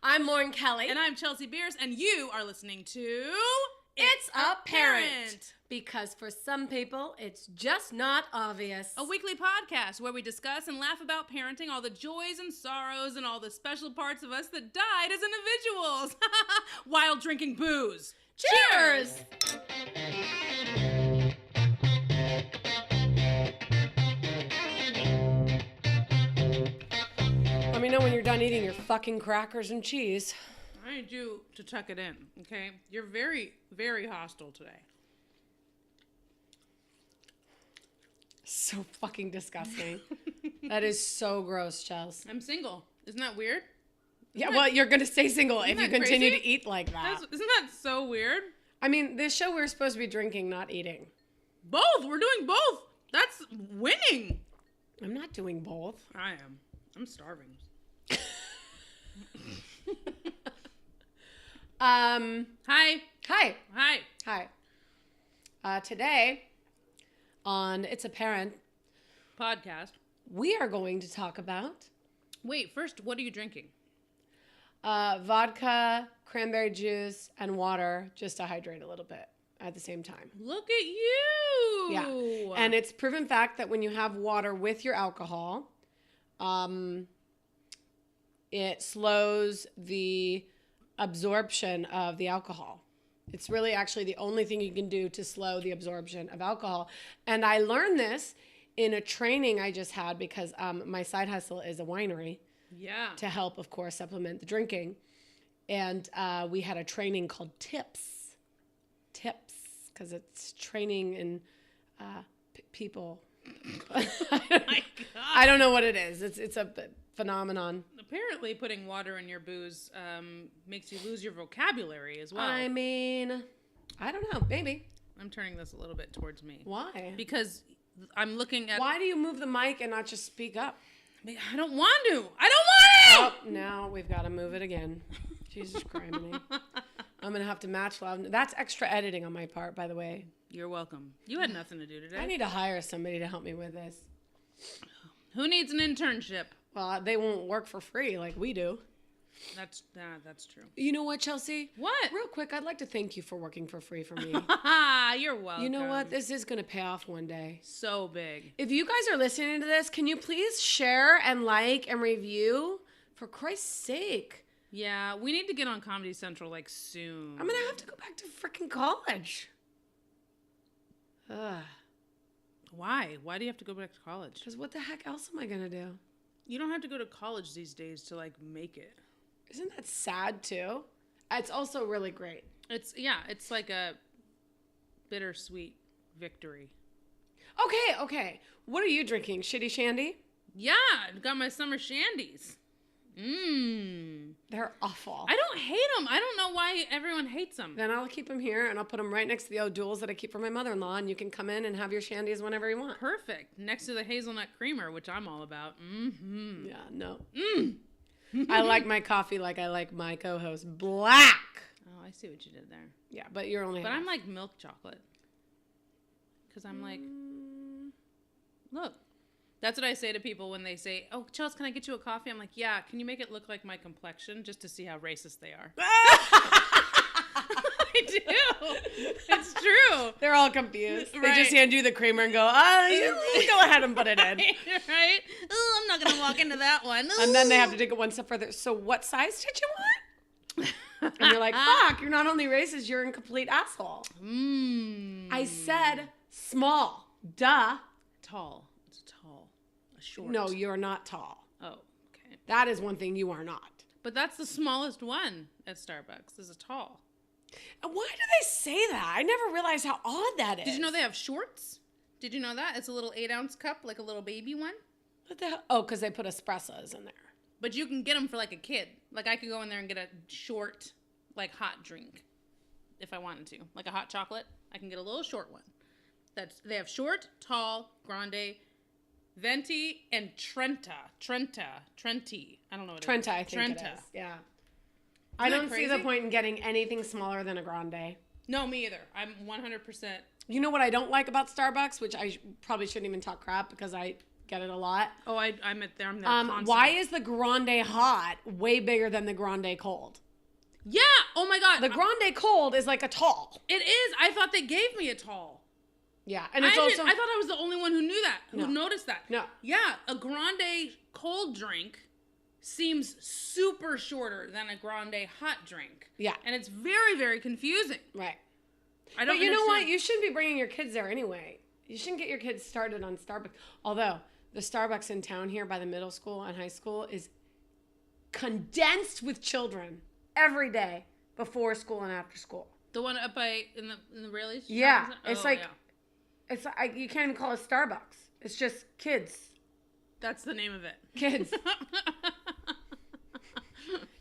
I'm Lauren Kelly. And I'm Chelsea Beers, and you are listening to... It's ApPARENT. Because for some people, it's just not obvious. A weekly podcast where we discuss and laugh about parenting, all the joys and sorrows, and all the special parts of us that died as individuals. While drinking booze. Cheers! Let me know when you're done eating your fucking crackers and cheese. I need you to tuck it in, okay? You're very, very hostile today. So fucking disgusting. That is so gross, Chels. I'm single. Isn't that weird? Well, you're going to stay single if you continue crazy? to eat like that. Isn't that so weird? I mean, this show we're supposed to be drinking, not eating. Both. We're doing both. That's winning. I'm not doing both. I am. I'm starving. Hi. Today on It's ApPARENT podcast, we are going to talk about... Wait, first, what are you drinking? Vodka, cranberry juice, and water just to hydrate a little bit at the same time. Look at you. Yeah. And it's proven fact that when you have water with your alcohol, it slows the absorption of the alcohol. It's really actually the only thing you can do to slow the absorption of alcohol. And I learned this in a training I just had because my side hustle is a winery. Yeah. To help, of course, supplement the drinking. And we had a training called TIPS, because it's training in people. I don't know what it is. It's a phenomenon. Apparently, putting water in your booze makes you lose your vocabulary as well. I mean, I don't know. Maybe. I'm turning this a little bit towards me. Why? Because I'm looking at... Why do you move the mic and not just speak up? I don't want to. I don't want to! Oh, now we've got to move it again. Jesus Christ. I'm going to have to match loud. That's extra editing on my part, by the way. You're welcome. You had nothing to do today. I need to hire somebody to help me with this. Who needs an internship? Well, they won't work for free like we do. That's true. You know what, Chelsea? What? Real quick, I'd like to thank you for working for free for me. You're welcome. You know what? This is going to pay off one day. So big. If you guys are listening to this, can you please share and like and review? For Christ's sake. Yeah, we need to get on Comedy Central, like, soon. I'm going to have to go back to freaking college. Ugh. Why? Why do you have to go back to college? Because what the heck else am I going to do? You don't have to go to college these days to, like, make it. Isn't that sad, too? It's also really great. It's like a bittersweet victory. Okay. What are you drinking? Shitty Shandy? Yeah, I got my Summer Shandies. They're awful. I don't hate them. I don't know why everyone hates them. Then I'll keep them here, and I'll put them right next to the O'Douls that I keep for my mother-in-law, and you can come in and have your Shandies whenever you want. Perfect. Next to the hazelnut creamer, which I'm all about. Mm-hmm. Yeah, no. I like my coffee like I like my co-host black. Oh, I see what you did there. Yeah, but you're only But half. I'm like milk chocolate. Because I'm like, look. That's what I say to people when they say, oh, Chelsea, can I get you a coffee? I'm like, yeah, can you make it look like my complexion just to see how racist they are? I do. It's true. They're all confused. Right. They just hand you the creamer and go, you go ahead and put it in. Right? Oh, I'm not going to walk into that one. Ooh. And then they have to take it one step further. So what size did you want? And you're like, fuck, you're not only racist, you're a complete asshole. I said small. Duh. Tall. Short. No, you're not tall. Oh, okay. That is one thing you are not. But that's the smallest one at Starbucks is a tall. And why do they say that? I never realized how odd that is. Did you know they have shorts? Did you know that? It's a little 8-ounce cup, like a little baby one. What the hell? Oh, because they put espressos in there. But you can get them for like a kid. Like I could go in there and get a short, like hot drink if I wanted to. Like a hot chocolate. I can get a little short one. They have short, tall, grande, Venti, and Trenti. I don't know what it is. Trenta, I think it is. Yeah. I don't see the point in getting anything smaller than a grande. No, me either. I'm 100%. You know what I don't like about Starbucks, which I probably shouldn't even talk crap because I get it a lot. Oh, I'm there constantly. Why is the Grande Hot way bigger than the Grande Cold? Yeah. Oh my God. The Grande Cold is like a tall. It is. I thought they gave me a tall. Yeah, and it's also. I thought I was the only one who knew that. Who noticed that. No. Yeah, a Grande Cold drink seems super shorter than a Grande Hot drink. Yeah. And it's very, very confusing. Right. I don't. But you know what? You shouldn't be bringing your kids there anyway. You shouldn't get your kids started on Starbucks. Although the Starbucks in town here by the middle school and high school is condensed with children every day before school and after school. The one up by in the Rayleighs? Yeah, it's like yeah. it's like you can't even call it Starbucks. It's just kids. That's the name of it. Kids.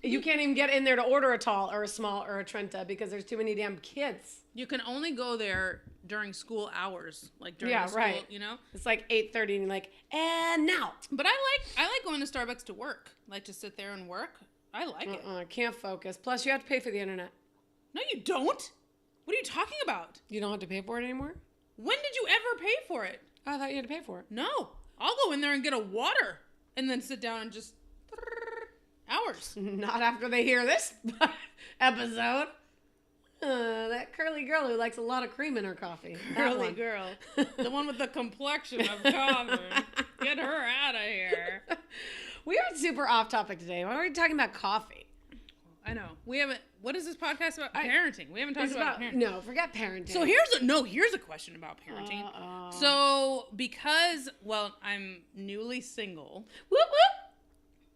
You can't even get in there to order a tall or a small or a Trenta because there's too many damn kids. You can only go there during school hours, like during Yeah, the school, right. you know? It's like 8:30 and you're like, and now. But I like going to Starbucks to work, like to sit there and work. I like it. I can't focus. Plus, you have to pay for the internet. No, you don't. What are you talking about? You don't have to pay for it anymore? When did you ever pay for it? I thought you had to pay for it. No. I'll go in there and get a water and then sit down and just hours. Not after they hear this episode. That curly girl who likes a lot of cream in her coffee. Curly girl. The one with the complexion of coffee. Get her out of here. We are super off topic today. Why are we talking about coffee? I know. We haven't. What is this podcast about? Parenting. We haven't talked about parenting. No, forget parenting. So here's a question about parenting. So because I'm newly single. Whoop whoop.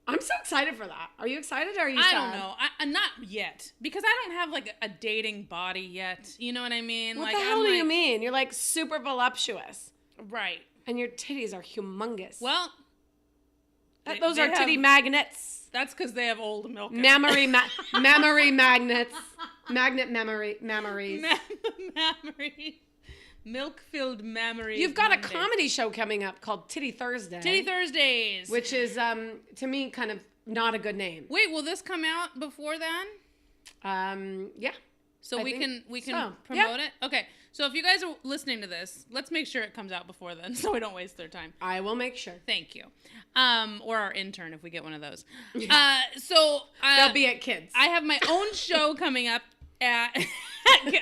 I'm so excited for that. Are you excited or are you sad? I don't know. I'm not yet because I don't have like a dating body yet. You know what I mean? What like, the hell do you mean? You're like super voluptuous. Right. And your titties are humongous. Well, those are titty magnets. That's because they have old milk. Mammary magnets. Magnet mammaries. Mammary. Milk-filled mammaries. You've got a comedy show coming up called Titty Thursday. Titty Thursdays. Which is, to me, kind of not a good name. Wait, will this come out before then? Yeah. So we can promote it? Okay. So if you guys are listening to this, let's make sure it comes out before then so we don't waste their time. I will make sure. Thank you. Or our intern if we get one of those. They'll be at Kids. I have my own show coming up at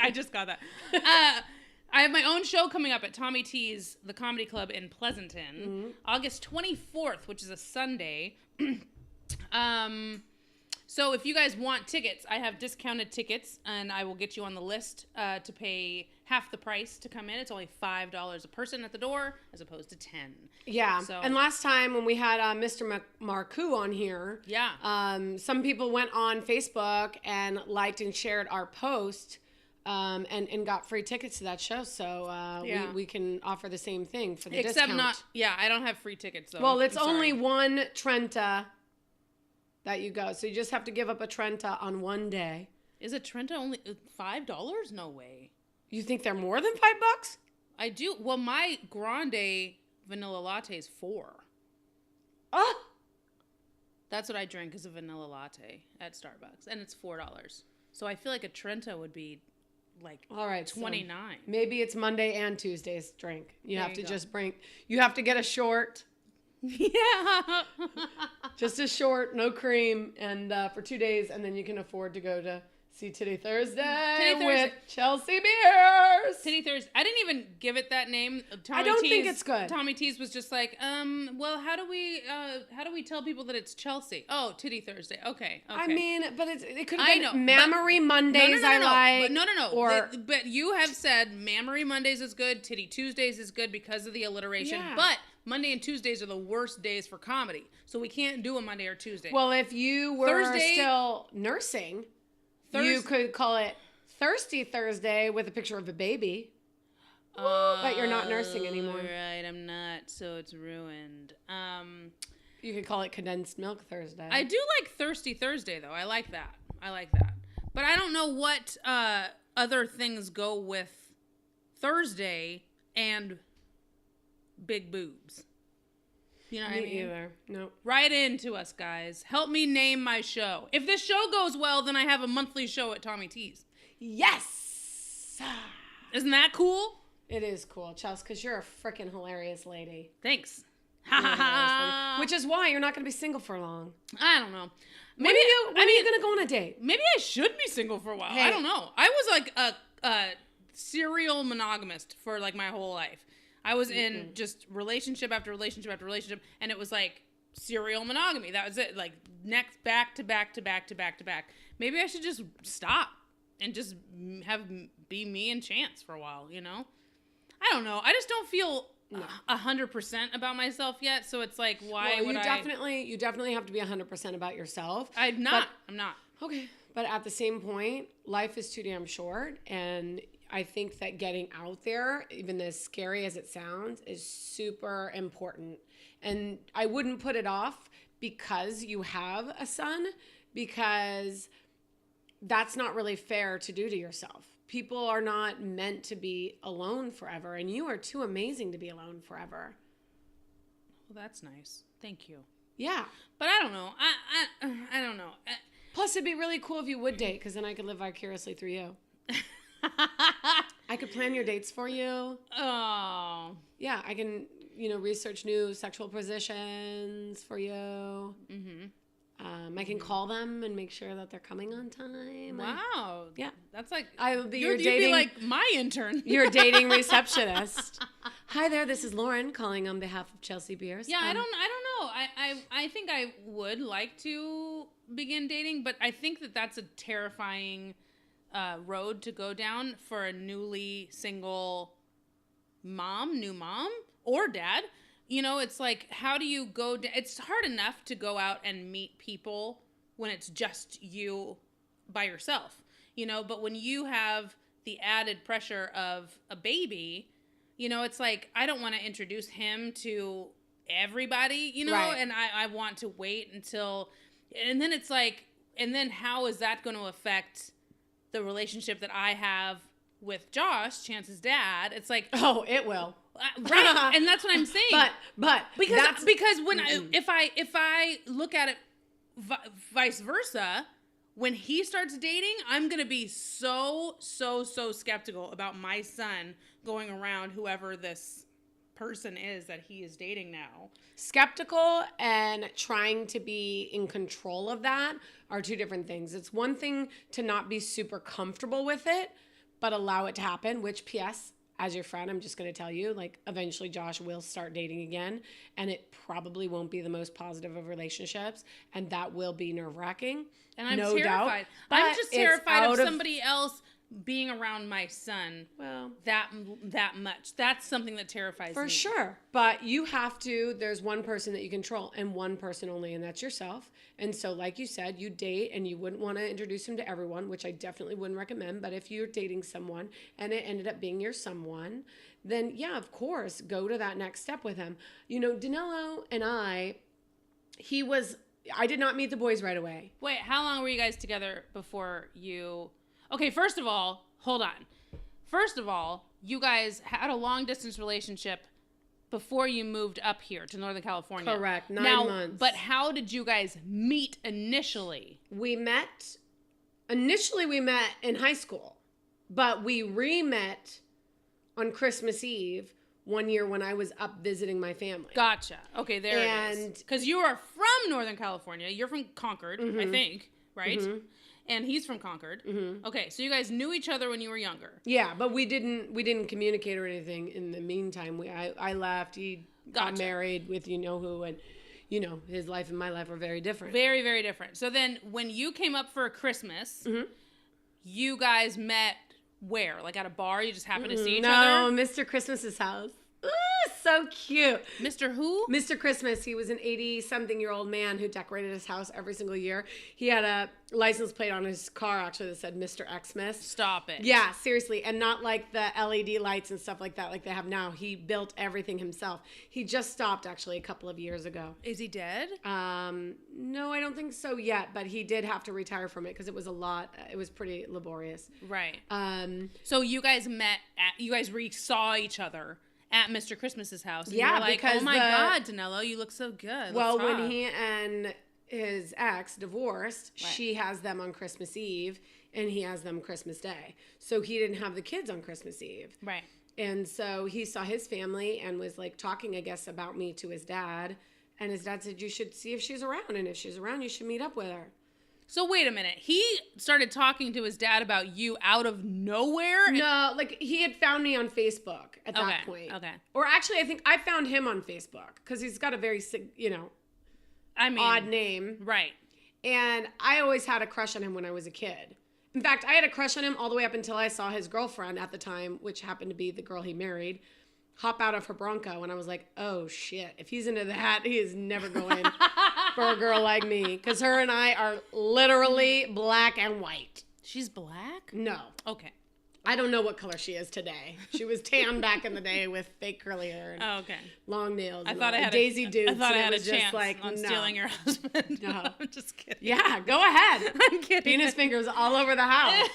I just got that. I have my own show coming up at Tommy T's, the Comedy Club in Pleasanton, August 24th, which is a Sunday. So if you guys want tickets, I have discounted tickets, and I will get you on the list to pay half the price to come in. It's only $5 a person at the door, as opposed to $10. Yeah. So, and last time when we had Mr. Marcoux on here, some people went on Facebook and liked and shared our post. And got free tickets to that show, so we can offer the same thing for the discount. I don't have free tickets though. Well, it's only one Trenta that you go, so you just have to give up a Trenta on one day. Is a Trenta only $5? No way. You think they're more than $5? I do. Well, my grande vanilla latte is $4. Oh, that's what I drink is a vanilla latte at Starbucks, and it's $4. So I feel like a Trenta would be like all right, $29. So maybe it's Monday and Tuesday's drink. You have to you have to get a short. Yeah. Just a short, no cream, and for 2 days, and then you can afford to go to see Titty Thursday with Chelsea Beers. Titty Thursday. I didn't even give it that name. I don't think it's good. Tommy T's was just like, well, how do we tell people that it's Chelsea? Oh, Titty Thursday. Okay. I mean, but it could have been Mammary Mondays. No. But you have said Mammary Mondays is good. Titty Tuesdays is good because of the alliteration. Yeah. But Monday and Tuesdays are the worst days for comedy, so we can't do a Monday or Tuesday. Well, if you were still nursing. You could call it Thirsty Thursday with a picture of a baby. But you're not nursing anymore. Right, I'm not, so it's ruined. You could call it Condensed Milk Thursday. I do like Thirsty Thursday, though. I like that. But I don't know what other things go with Thursday and big boobs. You know what I mean? Either. Nope. Write into us, guys. Help me name my show. If this show goes well, then I have a monthly show at Tommy T's. Yes! Isn't that cool? It is cool, Chels, because you're a freaking hilarious lady. Thanks. Ha ha ha. Which is why you're not going to be single for long. I don't know. When are you going to go on a date? Maybe I should be single for a while. Hey. I don't know. I was like a serial monogamist for like my whole life. I was in just relationship after relationship after relationship, and it was like serial monogamy. That was it. Like next back to back to back to back to back. Maybe I should just stop and just be me and Chance for a while, you know? I don't know. I just don't feel 100% about myself yet. So it's like, why would you definitely have to be 100% about yourself. I'm not. Okay. But at the same point, life is too damn short. And I think that getting out there, even as scary as it sounds, is super important. And I wouldn't put it off because you have a son, because that's not really fair to do to yourself. People are not meant to be alone forever, and you are too amazing to be alone forever. Well, that's nice. Thank you. Yeah. But I don't know. I don't know. Plus, it'd be really cool if you would date, because then I could live vicariously through you. I could plan your dates for you. Oh. Yeah, I can, research new sexual positions for you. Mm-hmm. I can call them and make sure that they're coming on time. Wow. Yeah. That's like, I would be you'd be like my intern. Your dating receptionist. Hi there, this is Lauren calling on behalf of Chelsea Beers. Yeah, I don't know. I think I would like to begin dating, but I think that that's a terrifying road to go down for a newly single new mom or dad. It's like, how do you go? It's hard enough to go out and meet people when it's just you by yourself, but when you have the added pressure of a baby, it's like, I don't want to introduce him to everybody, Right. and I want to wait until, and then it's like, and then how is that going to affect the relationship that I have with Josh, Chance's dad? It's like, oh, it will. Right, and that's what I'm saying. But because when if I look at it vice versa, when he starts dating, I'm gonna be so skeptical about my son going around whoever this person is that he is dating now. Skeptical and trying to be in control of that are two different things. It's one thing to not be super comfortable with it, but allow it to happen, which, P.S., as your friend, I'm just going to tell you, like, eventually Josh will start dating again, and it probably won't be the most positive of relationships, and that will be nerve-wracking. And I'm no terrified. Doubt, I'm just terrified of somebody else being around my son that much. That's something that terrifies me. For sure. But you have to, there's one person that you control, and one person only, and that's yourself. And so, like you said, you date, and you wouldn't want to introduce him to everyone, which I definitely wouldn't recommend. But if you're dating someone and it ended up being your someone, then yeah, of course, go to that next step with him. Danilo and I did not meet the boys right away. Wait, how long were you guys together before you... Okay, first of all, hold on. First of all, you guys had a long-distance relationship before you moved up here to Northern California. Correct, 9 months. But how did you guys meet initially? Initially we met in high school, but we re-met on Christmas Eve one year when I was up visiting my family. Gotcha. Okay, there it is. Because you are from Northern California. You're from Concord, I think, right? Mm-hmm. And he's from Concord. Mm-hmm. Okay, so you guys knew each other when you were younger. Yeah, but we didn't communicate or anything in the meantime. I left. He got married with who, and his life and my life are very different. Very, very different. So then when you came up for Christmas, you guys met where? Like at a bar? You just happened to see each other? No, Mr. Christmas's house. Ooh, so cute. Mr. Who? Mr. Christmas. He was an 80-something-year-old man who decorated his house every single year. He had a license plate on his car, actually, that said Mr. Xmas. Stop it. Yeah, seriously. And not like the LED lights and stuff like that like they have now. He built everything himself. He just stopped, actually, a couple of years ago. Is he dead? No, I don't think so yet, but he did have to retire from it because it was a lot. It was pretty laborious. Right. So you guys saw each other at Mr. Christmas's house. And yeah, you were like, because oh my God, Danilo, you look so good. Well, when he and his ex divorced, she has them on Christmas Eve, and he has them Christmas Day. So he didn't have the kids on Christmas Eve. Right. And so he saw his family and was like talking, I guess, about me to his dad. And his dad said, you should see if she's around. And if she's around, you should meet up with her. So wait a minute. He started talking to his dad about you out of nowhere? No, like he had found me on Facebook at that point. Okay. Or actually, I think I found him on Facebook because he's got a very, odd name. Right. And I always had a crush on him when I was a kid. In fact, I had a crush on him all the way up until I saw his girlfriend at the time, which happened to be the girl he married, hop out of her Bronco. And I was like, oh, shit. If he's into that, he is never going for a girl like me. Because her and I are literally black and white. She's black? No. Okay. I don't know what color she is today. She was tan back in the day with fake curly hair and long nails. I thought I had Daisy Dukes. I thought I had a just chance like, on stealing your husband. No. I'm just kidding. Yeah, go ahead. I'm kidding. Penis fingers all over the house.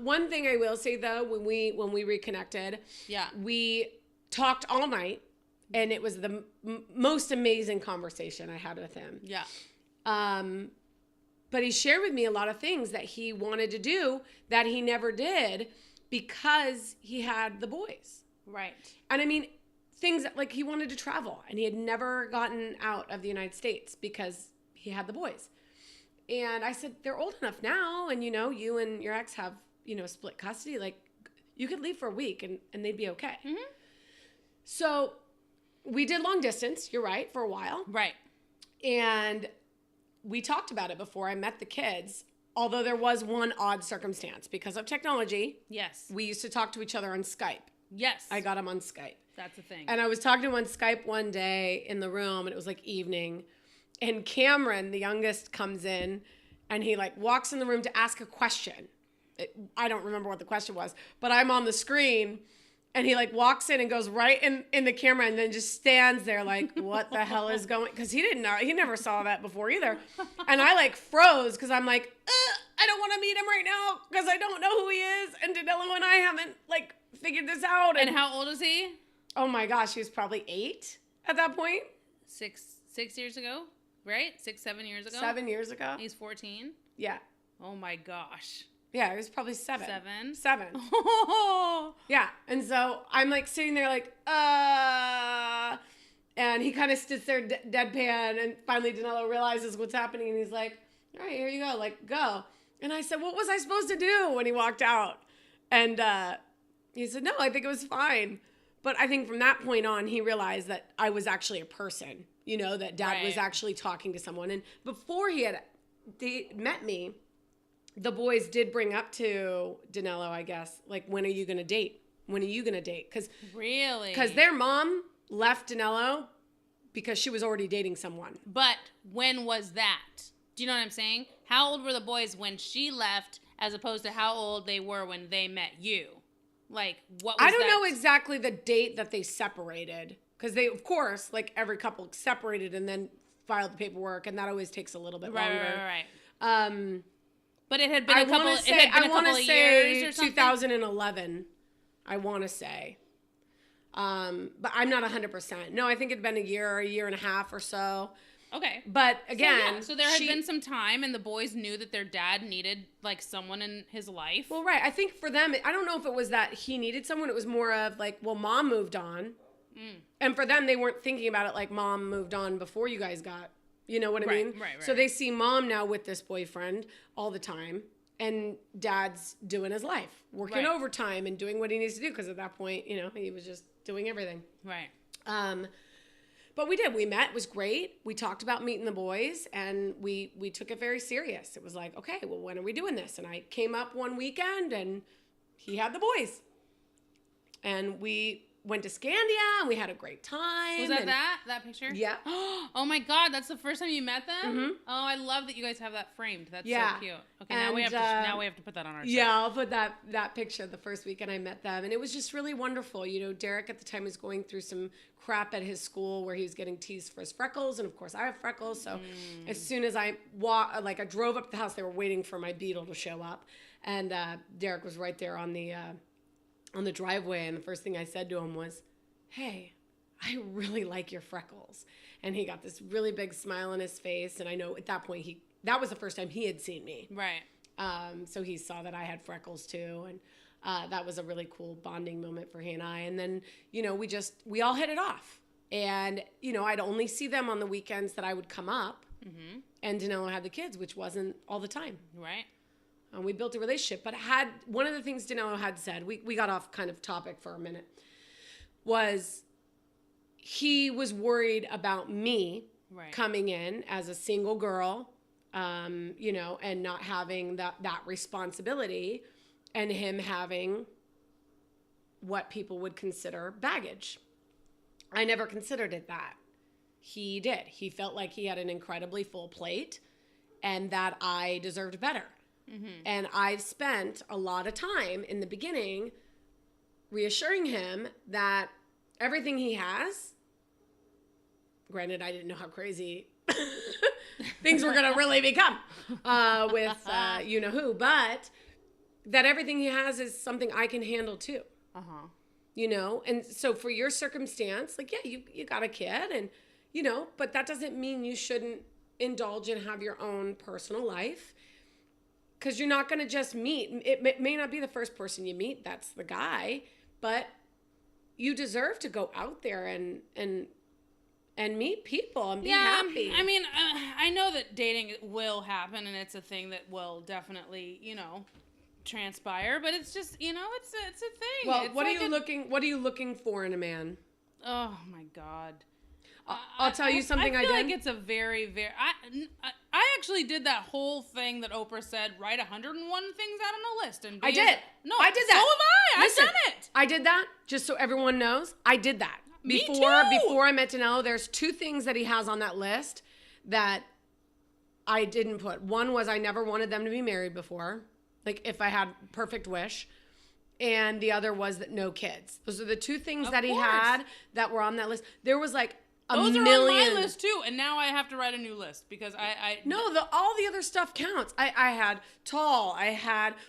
One thing I will say though, when we reconnected, we talked all night, and it was the most amazing conversation I had with him. Yeah. But he shared with me a lot of things that he wanted to do that he never did because he had the boys. Right. And I mean, things like he wanted to travel, and he had never gotten out of the United States because he had the boys. And I said, they're old enough now, and you and your ex have, split custody. Like, you could leave for a week and they'd be okay. Mm-hmm. So we did long distance, you're right, for a while. Right. And we talked about it before I met the kids, although there was one odd circumstance. Because of technology, yes, we used to talk to each other on Skype. Yes. I got him on Skype. That's the thing. And I was talking to him on Skype one day in the room, and it was like evening. And Cameron, the youngest, comes in, and he like walks in the room to ask a question. I don't remember what the question was, but I'm on the screen. And he like walks in and goes right in the camera, and then just stands there like, what the hell is going? Because he didn't know. He never saw that before either. And I like froze because I'm like, I don't want to meet him right now because I don't know who he is. And Danilo and I haven't like figured this out. And how old is he? Oh my gosh, he was probably 8 at that point. 6 years ago, right? 6, 7 years ago? 7 years ago. He's 14? Yeah. Oh my gosh. Yeah, he was probably 7. 7? 7. Yeah. And so I'm like sitting there like, and he kind of sits there deadpan, and finally Danilo realizes what's happening, and he's like, all right, here you go, like, go. And I said, what was I supposed to do when he walked out? And he said, no, I think it was fine. But I think from that point on, he realized that I was actually a person, that Dad was actually talking to someone. And before he had met me, the boys did bring up to Danilo, I guess, like, when are you going to date? When are you going to date? Really? Because their mom left Danilo because she was already dating someone. But when was that? Do you know what I'm saying? How old were the boys when she left as opposed to how old they were when they met you? Like, what was I don't know exactly the date that they separated. Because they, of course, like every couple separated and then filed the paperwork. And that always takes a little bit longer. Right. But it had been a couple of years or something? 2011, I want to say. But I'm not 100%. No, I think it'd been a year and a half or so. Okay. But again... So there had been some time, and the boys knew that their dad needed, like, someone in his life. Well, right. I think for them, I don't know if it was that he needed someone. It was more of, like, well, Mom moved on. And for them, they weren't thinking about it like Mom moved on before you guys got... You know what I mean? Right. So they see Mom now with this boyfriend all the time, and Dad's doing his life, working overtime and doing what he needs to do, because at that point, he was just doing everything. Right. But we did. We met. It was great. We talked about meeting the boys, and we took it very serious. It was like, okay, well, when are we doing this? And I came up one weekend, and he had the boys. And we went to Scandia, and we had a great time. Was that picture? Yeah. Oh my God, that's the first time you met them? Mm-hmm. Oh, I love that you guys have that framed. That's so cute. Okay, and now we have to put that on our site. Yeah, I'll put that picture the first weekend I met them, and it was just really wonderful. Derek at the time was going through some crap at his school where he was getting teased for his freckles, and of course I have freckles. So as soon as I drove up to the house, they were waiting for my beetle to show up, and Derek was right there on the driveway, and the first thing I said to him was, hey, I really like your freckles. And he got this really big smile on his face, and I know at that point that was the first time he had seen me. Right. So he saw that I had freckles too, That was a really cool bonding moment for he and I. And then, you know, we all hit it off. And, you know, I'd only see them on the weekends that I would come up. Mm-hmm. And Danilo had the kids, which wasn't all the time. Right. We built a relationship. But one of the things Danilo had said, we got off kind of topic for a minute, was he was worried about me coming in as a single girl, you know, and not having that responsibility, and him having what people would consider baggage. I never considered it that. He did. He felt like he had an incredibly full plate and that I deserved better. Mm-hmm. And I've spent a lot of time in the beginning reassuring him that everything he has, granted, I didn't know how crazy things were going to really become with you know who, but that everything he has is something I can handle too. Uh-huh. You know, and so for your circumstance, like, yeah, you got a kid and, you know, but that doesn't mean you shouldn't indulge and have your own personal life, because you're not going to just meet. It may not be the first person you meet that's the guy, but you deserve to go out there and meet people and be happy. I mean, I know that dating will happen and it's a thing that will definitely, you know, transpire, but it's just, you know, it's a thing. Well, it's what are you looking for in a man? Oh my God. I'll tell you something I did. I feel like it's a very, very... I actually did that whole thing that Oprah said, write 101 things out on a list. And I did. No, I did that. So have I. Listen, I've done it. I did that, just so everyone knows. I did that. Me too. Before I met Danilo, there's 2 things that he has on that list that I didn't put. One was I never wanted them to be married before, like if I had perfect wish. And the other was that no kids. Those are the 2 things that he had that were on that list. There was like Those are on my list too, and now I have to write a new list because all the other stuff counts. I had tall,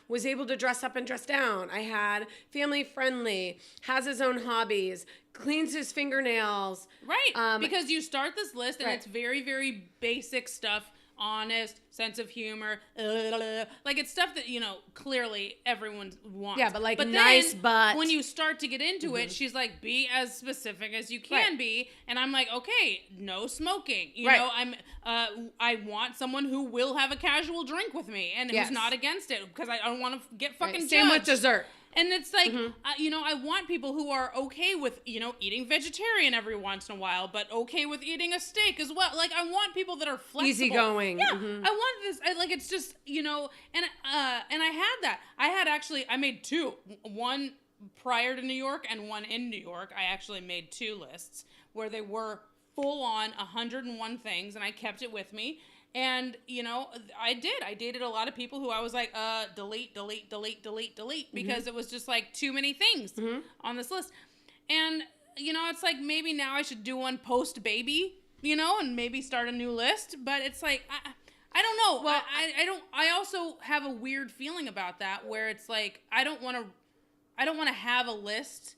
was able to dress up and dress down. I had family friendly, has his own hobbies, cleans his fingernails. Right, because you start this list and it's very, very basic stuff. Honest, sense of humor, like it's stuff that, you know, clearly everyone wants. Yeah, but like nice butt. When you start to get into it, she's like, be as specific as you can be, and I'm like, okay, no smoking. You know, I want someone who will have a casual drink with me and who's not against it because I don't want to get fucking judged. Same with dessert. And it's like, you know, I want people who are okay with, you know, eating vegetarian every once in a while, but okay with eating a steak as well. Like, I want people that are flexible. Easygoing. Yeah, I want this. Like, it's just, you know, and I had that. I made 2. One prior to New York and one in New York. I actually made 2 lists where they were full on 101 things, and I kept it with me. And, you know, I dated a lot of people who I was like, delete, because it was just like too many things on this list. And, you know, it's like maybe now I should do one post baby, you know, and maybe start a new list. But it's like, I don't know. Well, I also have a weird feeling about that where it's like, I don't want to have a list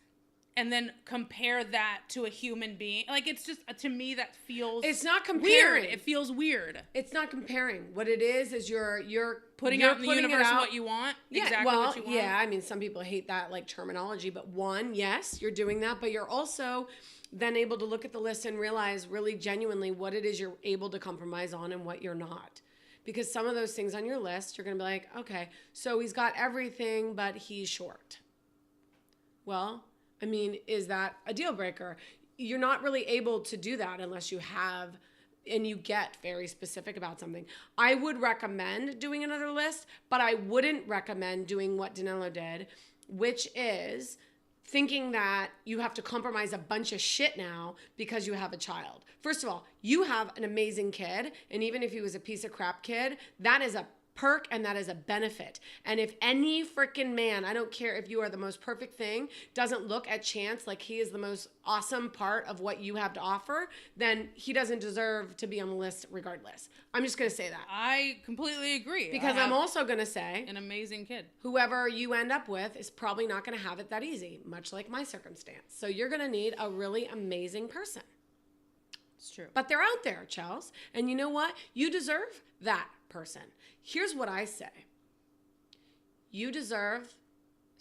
and then compare that to a human being. Like, it's just, to me, that feels... It's not comparing. Weird. It feels weird. It's not comparing. What it is you're putting out in the universe what you want. Yeah, exactly what you want. Yeah, I mean, some people hate that, like, terminology. But one, yes, you're doing that. But you're also then able to look at the list and realize really genuinely what it is you're able to compromise on and what you're not. Because some of those things on your list, you're going to be like, okay, so he's got everything, but he's short. Well... I mean, is that a deal breaker? You're not really able to do that unless you have and you get very specific about something. I would recommend doing another list, but I wouldn't recommend doing what Danilo did, which is thinking that you have to compromise a bunch of shit now because you have a child. First of all, you have an amazing kid, and even if he was a piece of crap kid, that is a perk and that is a benefit. And if any freaking man, I don't care if you are the most perfect thing, doesn't look at Chance like he is the most awesome part of what you have to offer, then he doesn't deserve to be on the list regardless. I'm just going to say that. I completely agree. Because I'm also going to say an amazing kid. Whoever you end up with is probably not going to have it that easy, much like my circumstance. So you're going to need a really amazing person. It's true. But they're out there, Chels. And you know what? You deserve that person. Here's what I say. You deserve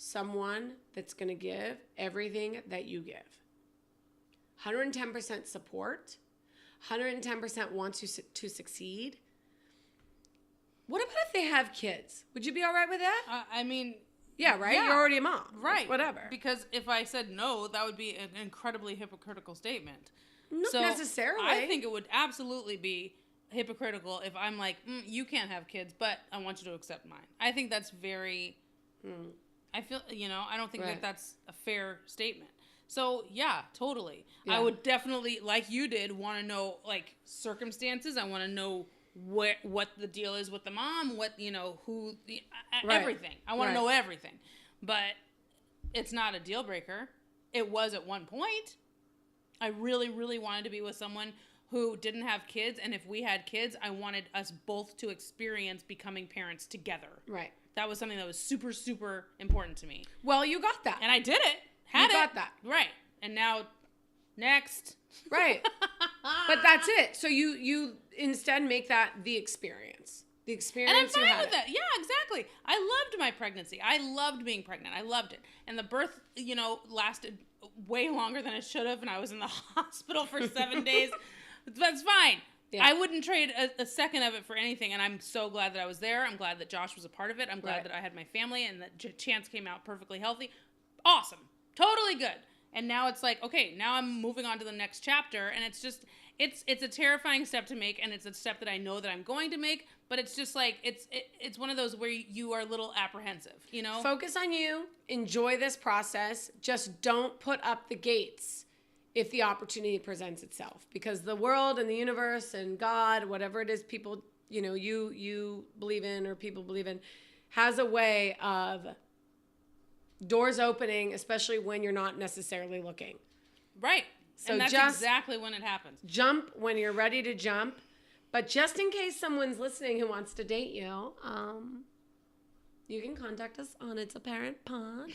someone that's going to give everything that you give. 110% support. 110% wants you to succeed. What about if they have kids? Would you be all right with that? I mean... Yeah, right? Yeah. You're already a mom. Right. Whatever. Because if I said no, that would be an incredibly hypocritical statement. Not necessarily. I think it would absolutely be hypocritical if I'm like, you can't have kids, but I want you to accept mine. I think that's very... I feel, I don't think that that's a fair statement. So, yeah, totally. Yeah. I would definitely, like you did, want to know, like, circumstances. I want to know what the deal is with the mom, everything. I want to know everything. But it's not a deal breaker. It was at one point. I really, really wanted to be with someone who didn't have kids. And if we had kids, I wanted us both to experience becoming parents together. Right. That was something that was super, super important to me. Well, you got that. And I did it. You got that. Right. And now, next. Right. But that's it. So you instead make that the experience. The experience. And I'm fine with that. Yeah, exactly. I loved my pregnancy. I loved being pregnant. I loved it. And the birth, lasted way longer than it should have. And I was in the hospital for 7 days. That's fine. Yeah. I wouldn't trade a second of it for anything. And I'm so glad that I was there. I'm glad that Josh was a part of it. I'm glad that I had my family and that Chance came out perfectly healthy. Awesome. Totally good. And now it's like, okay, now I'm moving on to the next chapter. And it's just, it's a terrifying step to make. And it's a step that I know that I'm going to make. But it's just like, it's one of those where you are a little apprehensive, Focus on you. Enjoy this process. Just don't put up the gates if the opportunity presents itself. Because the world and the universe and God, whatever it is people, you believe in or people believe in, has a way of doors opening, especially when you're not necessarily looking. Right. So and that's exactly when it happens. Jump when you're ready to jump. But just in case someone's listening who wants to date you, you can contact us on It's Apparent Pod.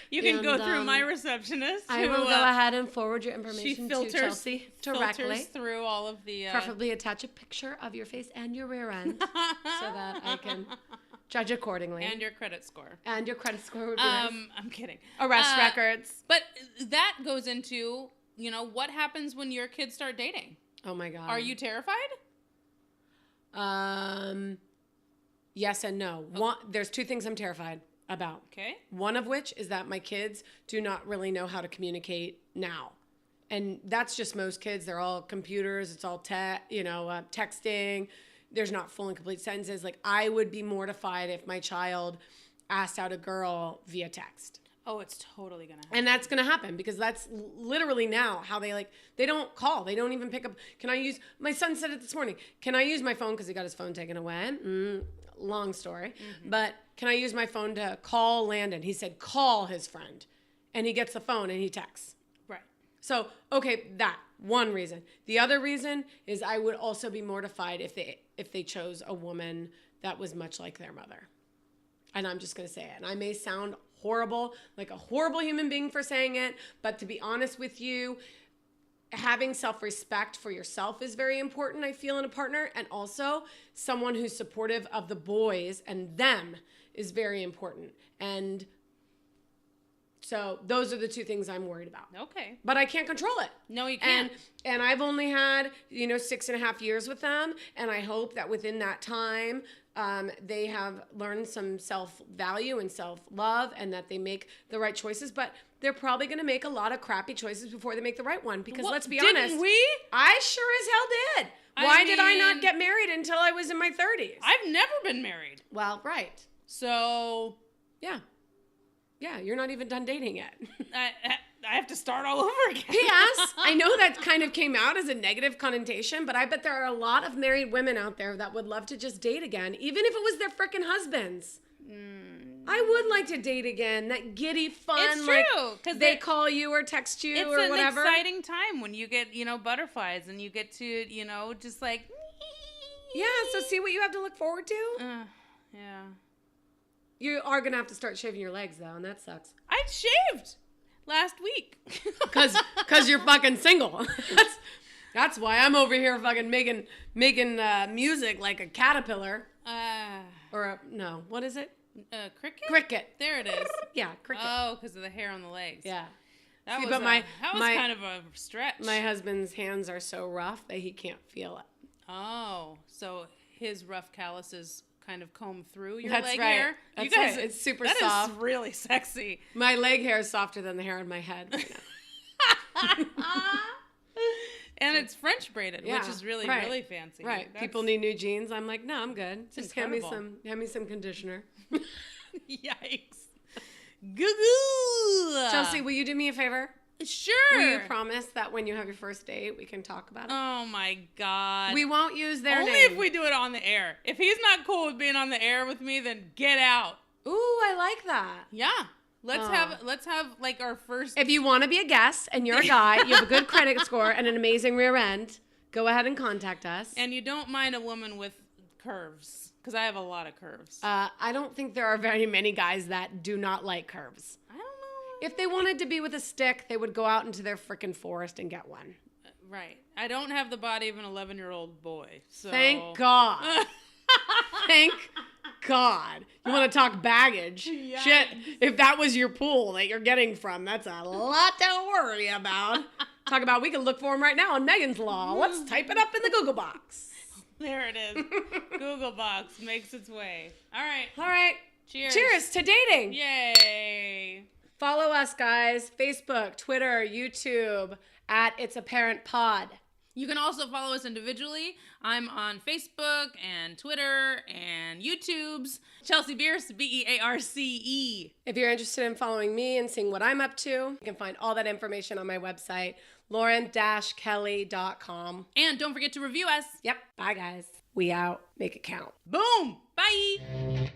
You can go through my receptionist. I will go ahead and forward your information to Chelsea directly. Filters through all of the... Preferably attach a picture of your face and your rear end so that I can judge accordingly. And your credit score. And your credit score would be nice. I'm kidding. Arrest records. But that goes into, what happens when your kids start dating? Oh, my God. Are you terrified? Yes and no. There's two things I'm terrified about. Okay. One of which is that my kids do not really know how to communicate now. And that's just most kids. They're all computers. It's all texting. There's not full and complete sentences. Like, I would be mortified if my child asked out a girl via text. Oh, it's totally going to happen. And that's going to happen because that's literally now how they don't call. They don't even pick up. My son said it this morning. Can I use my phone? Because he got his phone taken away. Long story. Mm-hmm. But can I use my phone to call Landon? He said, call his friend. And he gets the phone and he texts. Right. So, okay, that one reason. The other reason is I would also be mortified if they chose a woman that was much like their mother. And I'm just going to say it. And I may sound horrible, like a horrible human being for saying it, but to be honest with you, having self-respect for yourself is very important, I feel, in a partner. And also someone who's supportive of the boys and them is very important. And so those are the two things I'm worried about. Okay. But I can't control it. No, you can't. And I've only had, 6.5 years with them. And I hope that within that time, they have learned some self-value and self-love and that they make the right choices. But they're probably going to make a lot of crappy choices before they make the right one. Because let's be honest. Didn't we? I sure as hell did. Why did I not get married until I was in my 30s? I've never been married. Well, right. So, yeah. Yeah, you're not even done dating yet. I have to start all over again. P.S. I know that kind of came out as a negative connotation, but I bet there are a lot of married women out there that would love to just date again, even if it was their frickin' husbands. I would like to date again. That giddy fun. It's true. Because they call you or text you or whatever. It's an exciting time when you get, butterflies and you get to, just like. Yeah, so see what you have to look forward to? Yeah. You are going to have to start shaving your legs, though, and that sucks. I shaved last week. Because you're fucking single. That's why I'm over here fucking making music like a caterpillar. What is it? Cricket? Cricket. There it is. Yeah, cricket. Oh, because of the hair on the legs. Yeah. That See, was, but my kind of a stretch. My husband's hands are so rough that he can't feel it. Oh, so his rough calluses kind of comb through your That's leg right. hair? That's You guys, right. It's super that soft. That is really sexy. My leg hair is softer than the hair on my head right now. And it's French braided, Yeah, which is really, right. really fancy. Right. That's- People need new jeans. I'm like, no, I'm good. Just hand incredible. me some conditioner. Yikes. Goo-goo. Chelsea, will you do me a favor? Sure. Will you promise that when you have your first date, we can talk about it? Oh my God. We won't use their Only name. if we do it on the air. If he's not cool with being on the air with me, then get out. Ooh, I like that. Yeah. Let's have like our first. If you want to be a guest and you're a guy, you have a good credit score and an amazing rear end, go ahead and contact us. And you don't mind a woman with curves, because I have a lot of curves. I don't think there are very many guys that do not like curves. I don't know. If they wanted to be with a stick, they would go out into their frickin' forest and get one. Right. I don't have the body of an 11-year-old boy. So. Thank God. Thank God. You want to talk baggage? Yikes. Shit. If that was your pool that you're getting from, that's a lot to worry about. Talk about, we can look for them right now on Megan's Law. Let's type it up in the Google box. There it is. Google Box makes its way. All right. All right. Cheers. Cheers to dating. Yay. Follow us, guys. Facebook, Twitter, YouTube, at It's Apparent Pod. You can also follow us individually. I'm on Facebook and Twitter and YouTube's Chelsea Bierce, Bearce. If you're interested in following me and seeing what I'm up to, you can find all that information on my website, lauren-kelly.com. And don't forget to review us. Yep. Bye, guys. We out. Make it count. Boom. Bye.